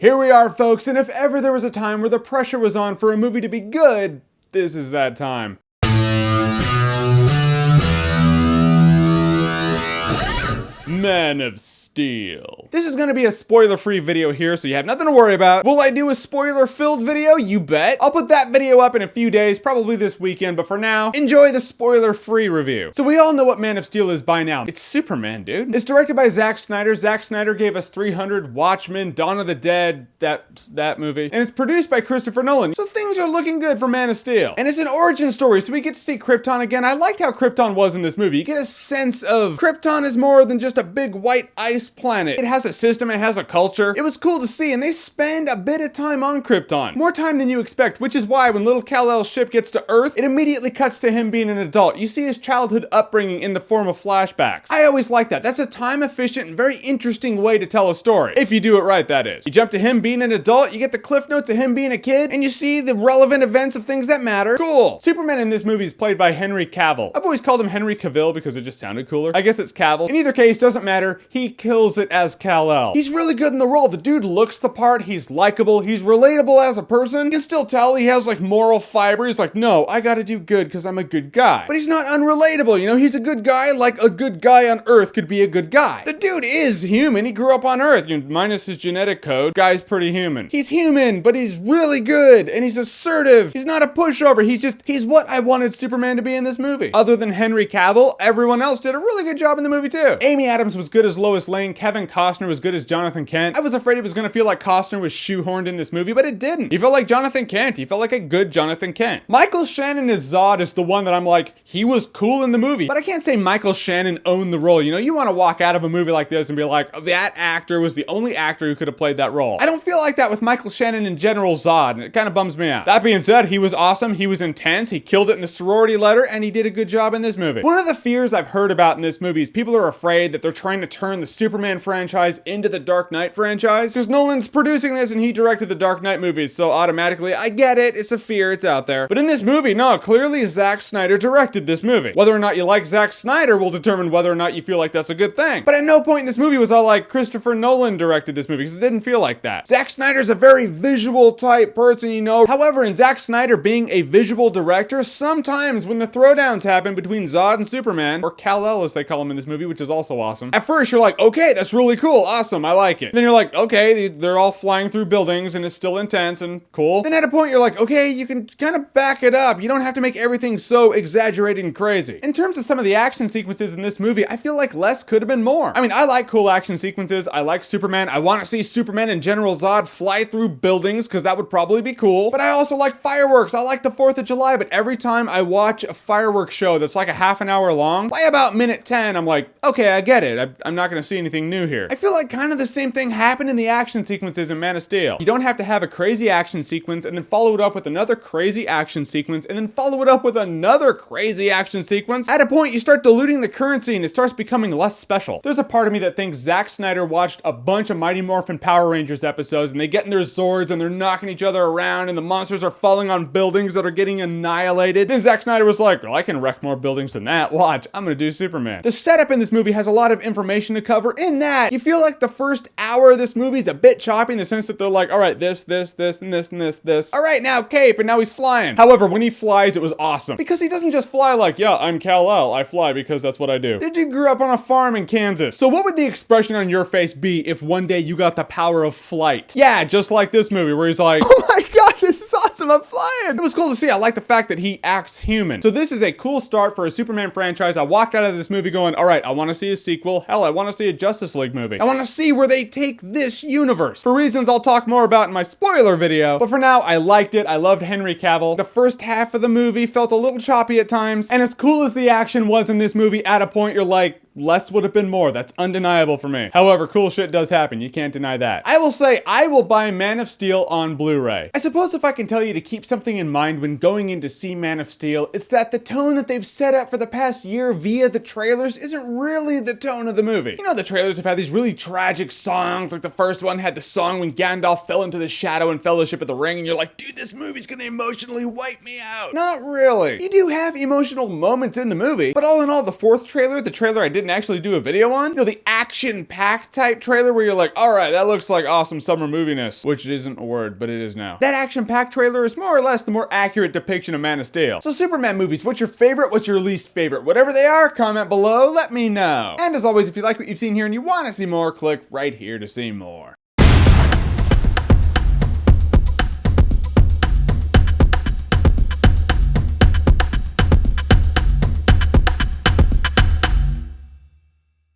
Here we are, folks, and if ever there was a time where the pressure was on for a movie to be good, this is that time. Man of Steel. This is gonna be a spoiler-free video here, so you have nothing to worry about. Will I do a spoiler-filled video? You bet. I'll put that video up in a few days, probably this weekend, but for now, enjoy the spoiler-free review. So we all know what Man of Steel is by now. It's Superman, dude. It's directed by Zack Snyder. Zack Snyder gave us 300, Watchmen, Dawn of the Dead, that movie. And it's produced by Christopher Nolan, so things are looking good for Man of Steel. And it's an origin story, so we get to see Krypton again. I liked how Krypton was in this movie. You get a sense of Krypton is more than just a big white ice planet. It has a system, it has a culture. It was cool to see, and they spend a bit of time on Krypton. More time than you expect, which is why when little Kal-El's ship gets to Earth, it immediately cuts to him being an adult. You see his childhood upbringing in the form of flashbacks. I always like that. That's a time-efficient and very interesting way to tell a story. If you do it right, that is. You jump to him being an adult, you get the cliff notes of him being a kid, and you see the relevant events of things that matter. Cool. Superman in this movie is played by Henry Cavill. I've always called him Henry Cavill because it just sounded cooler. I guess it's Cavill. In either case, doesn't matter. He kills it as Kal-El. He's really good in the role. The dude looks the part. He's likable. He's relatable as a person. You can still tell he has like moral fiber. He's like, no, I gotta do good because I'm a good guy. But he's not unrelatable. You know, he's a good guy like a good guy on Earth could be a good guy. The dude is human. He grew up on Earth. You know, minus his genetic code. Guy's pretty human. He's human, but he's really good and he's assertive. He's not a pushover. He's what I wanted Superman to be in this movie. Other than Henry Cavill, everyone else did a really good job in the movie too. Amy Adams was good as Lois Lane. Kevin Costner was good as Jonathan Kent. I was afraid it was gonna feel like Costner was shoehorned in this movie, but it didn't. He felt like Jonathan Kent. He felt like a good Jonathan Kent. Michael Shannon as Zod is the one that I'm like, he was cool in the movie, but I can't say Michael Shannon owned the role. You know, you wanna walk out of a movie like this and be like, oh, that actor was the only actor who could have played that role. I don't feel like that with Michael Shannon in general Zod, and it kind of bums me out. That being said, he was awesome. He was intense. He killed it in the sorority letter, and he did a good job in this movie. One of the fears I've heard about in this movie is people are afraid that they're trying to turn the Superman franchise into the Dark Knight franchise, because Nolan's producing this and he directed the Dark Knight movies, so automatically, I get it, it's a fear, it's out there. But in this movie, no, clearly Zack Snyder directed this movie. Whether or not you like Zack Snyder will determine whether or not you feel like that's a good thing. But at no point in this movie was I like, Christopher Nolan directed this movie, because it didn't feel like that. Zack Snyder's a very visual type person, you know. However, in Zack Snyder being a visual director, sometimes when the throwdowns happen between Zod and Superman, or Kal-El as they call him in this movie, which is also awesome, at first you're like, okay, that's really cool, awesome, I like it. Then you're like, okay, they're all flying through buildings and it's still intense and cool. Then at a point you're like, okay, you can kind of back it up. You don't have to make everything so exaggerated and crazy. In terms of some of the action sequences in this movie, I feel like less could have been more. I mean, I like cool action sequences. I like Superman. I want to see Superman and General Zod fly through buildings because that would probably be cool. But I also like fireworks. I like the 4th of July, but every time I watch a fireworks show that's like a half an hour long, by about minute 10, I'm like, okay, I get it. I'm not going to see anything new here. I feel like kind of the same thing happened in the action sequences in Man of Steel. You don't have to have a crazy action sequence and then follow it up with another crazy action sequence and then follow it up with another crazy action sequence. At a point, you start diluting the currency and it starts becoming less special. There's a part of me that thinks Zack Snyder watched a bunch of Mighty Morphin Power Rangers episodes and they get in their Zords and they're knocking each other around and the monsters are falling on buildings that are getting annihilated. Then Zack Snyder was like, well, I can wreck more buildings than that. Watch, I'm gonna do Superman. The setup in this movie has a lot of information to cover in that you feel like the first hour of this movie is a bit choppy in the sense that they're like, all right, this, and this. All right, now cape, and now he's flying. However, when he flies, it was awesome. Because he doesn't just fly like, yeah, I'm Kal-El, I fly because that's what I do. The dude grew up on a farm in Kansas. So what would the expression on your face be if one day you got the power of flight? Yeah, just like this movie where he's like, oh my god, this is awesome, I'm flying. It was cool to see. I like the fact that he acts human. So this is a cool start for a Superman franchise. I walked out of this movie going, all right, I want to see a sequel. Hell, I want to see a Justice League movie. I want to see where they take this universe. For reasons I'll talk more about in my spoiler video. But for now, I liked it. I loved Henry Cavill. The first half of the movie felt a little choppy at times. And as cool as the action was in this movie, at a point you're like, less would have been more. That's undeniable for me. However, cool shit does happen. You can't deny that. I will say I will buy Man of Steel on Blu-ray. I suppose if I can tell you to keep something in mind when going in to see Man of Steel, it's that the tone that they've set up for the past year via the trailers isn't really the tone of the movie. You know, the trailers have had these really tragic songs, like the first one had the song when Gandalf fell into the shadow in Fellowship of the Ring, and you're like, dude, this movie's gonna emotionally wipe me out. Not really. You do have emotional moments in the movie, but all in all, the fourth trailer, the trailer I didn't and actually do a video on. You know, the action-packed type trailer where you're like, all right, that looks like awesome summer moviness, which isn't a word, but it is now. That action-packed trailer is more or less the more accurate depiction of Man of Steel. So Superman movies, what's your favorite? What's your least favorite? Whatever they are, comment below, let me know. And as always, if you like what you've seen here and you want to see more, click right here to see more.